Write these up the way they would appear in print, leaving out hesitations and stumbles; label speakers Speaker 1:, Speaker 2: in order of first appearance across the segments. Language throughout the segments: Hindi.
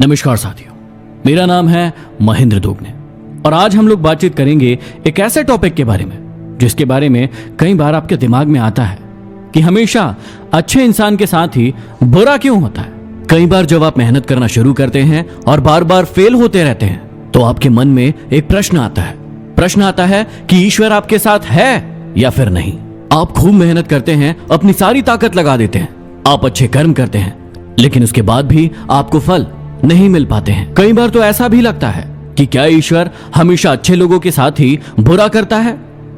Speaker 1: नमस्कार साथियों, मेरा नाम है महेंद्र दोगने और आज हम लोग बातचीत करेंगे एक ऐसे टॉपिक के बारे में जिसके बारे में कई बार आपके दिमाग में आता है कि हमेशा अच्छे इंसान के साथ ही बुरा क्यों होता है। कई बार जब आप मेहनत करना शुरू करते हैं और बार बार फेल होते रहते हैं तो आपके मन में एक प्रश्न आता है कि ईश्वर आपके साथ है या फिर नहीं। आप खूब मेहनत करते हैं, अपनी सारी ताकत लगा देते हैं, आप अच्छे कर्म करते हैं, लेकिन उसके बाद भी आपको फल नहीं मिल पाते हैं। कई बार तो ऐसा भी लगता है कि क्या ईश्वर हमेशा अच्छे लोगों के साथ ही बुरा करता है,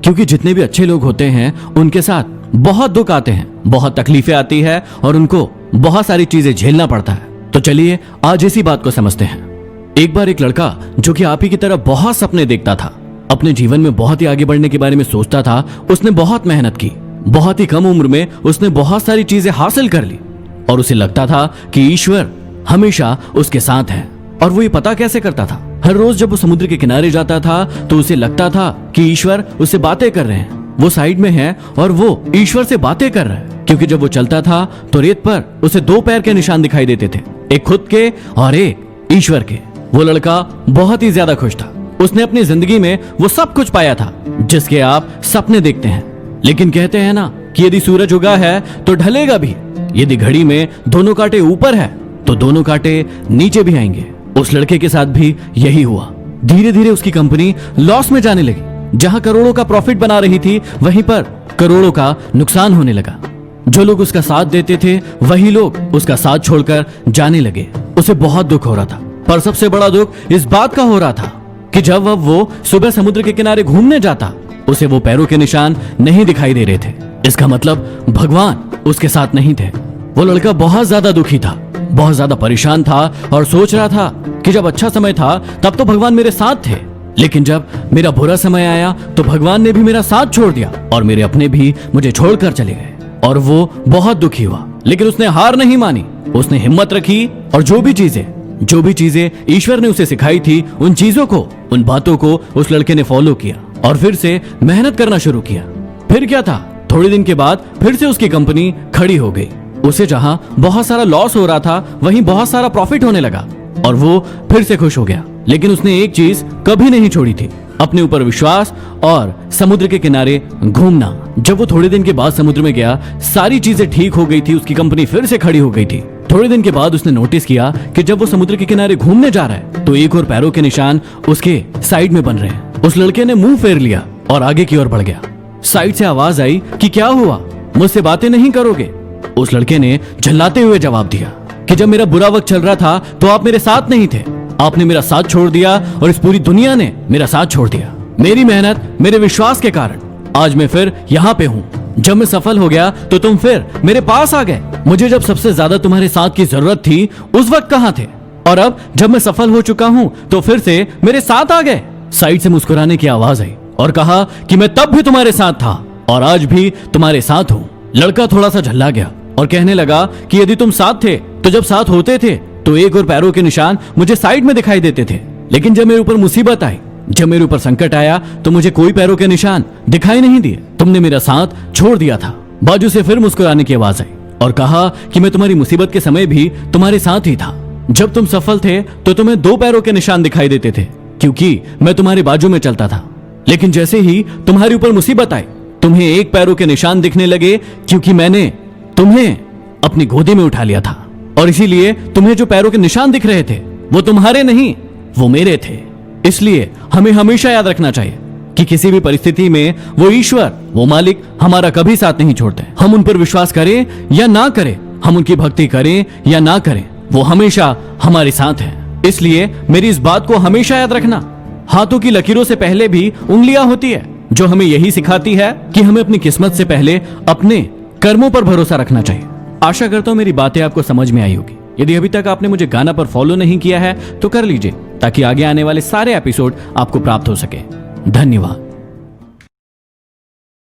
Speaker 1: क्योंकि जितने भी अच्छे लोग होते हैं उनके साथ बहुत दुख आते हैं, बहुत तकलीफें आती है और उनको बहुत सारी चीजें झेलना पड़ता है। तो चलिए आज इसी बात को समझते हैं। एक बार एक लड़का जो कि आप ही की तरह बहुत सपने देखता था, अपने जीवन में बहुत ही आगे बढ़ने के बारे में सोचता था, उसने बहुत मेहनत की, बहुत ही कम उम्र में उसने बहुत सारी चीजें हासिल कर ली और उसे लगता था कि ईश्वर हमेशा उसके साथ है। और वो ये पता कैसे करता था? हर रोज जब वो समुद्र के किनारे जाता था तो उसे लगता था कि ईश्वर उससे बातें कर रहे हैं, वो साइड में है और वो ईश्वर से बातें कर रहा है। क्योंकि जब वो चलता था तो रेत पर उसे दो पैर के निशान दिखाई देते थे, एक खुद के और एक ईश्वर के। वो लड़का बहुत ही ज्यादा खुश था, उसने अपनी जिंदगी में वो सब कुछ पाया था जिसके आप सपने देखते हैं। लेकिन कहते हैं ना कि यदि सूरज उगा है तो ढलेगा भी, यदि घड़ी में दोनों कांटे ऊपर है तो दोनों कांटे नीचे भी आएंगे। उस लड़के के साथ भी यही हुआ। धीरे धीरे उसकी कंपनी लॉस में जाने लगी। जहां करोड़ों का प्रॉफिट बना रही थी वहीं पर करोड़ों का नुकसान होने लगा। जो लोग उसका साथ देते थे वही लोग उसका साथ छोड़कर जाने लगे। उसे बहुत दुख हो रहा था, पर सबसे बड़ा दुख इस बात का हो रहा था कि जब अब वो सुबह समुद्र के किनारे घूमने जाता उसे वो पैरों के निशान नहीं दिखाई दे रहे थे। इसका मतलब भगवान उसके साथ नहीं थे। वो लड़का बहुत ज्यादा दुखी था, बहुत ज्यादा परेशान था और सोच रहा था कि जब अच्छा समय था तब तो भगवान मेरे साथ थे, लेकिन जब मेरा बुरा समय आया तो भगवान ने भी मेरा साथ छोड़ दिया और मेरे अपने भी मुझे छोड़कर चले गए। और वो बहुत दुखी हुआ, लेकिन उसने हार नहीं मानी, उसने हिम्मत रखी और जो भी चीजें ईश्वर ने उसे सिखाई थी उन चीजों को, उन बातों को उस लड़के ने फॉलो किया और फिर से मेहनत करना शुरू किया। फिर क्या था, थोड़े दिन के बाद फिर से उसकी कंपनी खड़ी हो गई। उसे जहां बहुत सारा लॉस हो रहा था वहीं बहुत सारा प्रॉफिट होने लगा और वो फिर से खुश हो गया। लेकिन उसने एक चीज कभी नहीं छोड़ी थी, अपने ऊपर विश्वास और समुद्र के किनारे घूमना। जब वो थोड़े दिन के बाद समुद्र में गया, सारी चीजें ठीक हो गई थी, उसकी कंपनी फिर से खड़ी हो गई थी। थोड़े दिन के बाद उसने नोटिस किया कि जब वो समुद्र के किनारे घूमने जा रहा है तो एक और पैरों के निशान उसके साइड में बन रहे हैं। उस लड़के ने मुंह फेर लिया और आगे की ओर बढ़ गया। साइड से आवाज आई कि क्या हुआ, मुझसे बातें नहीं करोगे? उस लड़के ने झल्लाते हुए जवाब दिया कि जब मेरा बुरा वक्त चल रहा था तो आप मेरे साथ नहीं थे, आपने मेरा साथ छोड़ दिया और इस पूरी दुनिया ने मेरा साथ छोड़ दिया। मेरी मेहनत, मेरे विश्वास के कारण आज मैं फिर यहाँ पे हूँ। जब मैं सफल हो गया तो तुम फिर मेरे पास आ गए। मुझे जब सबसे ज्यादा तुम्हारे साथ की जरूरत थी उस वक्त कहाँ थे, और अब जब मैं सफल हो चुका हूँ तो फिर से मेरे साथ आ गए। साइड से मुस्कुराने की आवाज आई और कहा कि मैं तब भी तुम्हारे साथ था और आज भी तुम्हारे साथ हूँ। लड़का थोड़ा सा झल्ला गया और कहने लगा कि यदि तुम साथ थे तो जब साथ होते थे तो एक और पैरों के निशान मुझे साइड में दिखाई देते थे, लेकिन जब मेरे ऊपर मुसीबत आई, जब मेरे ऊपर संकट आया तो मुझे कोई पैरों के निशान दिखाई नहीं दिए, तुमने मेरा साथ छोड़ दिया था। बाजू से फिर मुस्कुराने की आवाज आई और कहा कि मैं तुम्हारी मुसीबत के समय भी तुम्हारे साथ ही था। जब तुम सफल थे तो तुम्हें दो पैरों के निशान दिखाई देते थे क्योंकि मैं तुम्हारे बाजू में चलता था, लेकिन जैसे ही तुम्हारे ऊपर मुसीबत आई तुम्हें एक पैरों के निशान दिखने लगे क्योंकि मैंने तुम्हें अपनी गोदी में उठा लिया था और इसीलिए तुम्हें जो पैरों के निशान दिख रहे थे वो तुम्हारे नहीं, वो मेरे थे। इसलिए हमें हमेशा याद रखना चाहिए कि किसी भी परिस्थिति में वो ईश्वर, वो मालिक हमारा कभी साथ नहीं छोड़ते। हम उन पर विश्वास करें या ना करें, हम उनकी भक्ति करें या ना करें, वो हमेशा हमारे साथ है। इसलिए मेरी इस बात को हमेशा याद रखना। हाथों की लकीरों से पहले भी उंगलियां होती है, जो हमें यही सिखाती है कि हमें अपनी किस्मत से पहले अपने कर्मों पर भरोसा रखना चाहिए। आशा करता हूं मेरी बातें आपको समझ में आई होगी। यदि अभी तक आपने मुझे गाना पर फॉलो नहीं किया है तो कर लीजिए ताकि आगे आने वाले सारे एपिसोड आपको प्राप्त हो सके। धन्यवाद।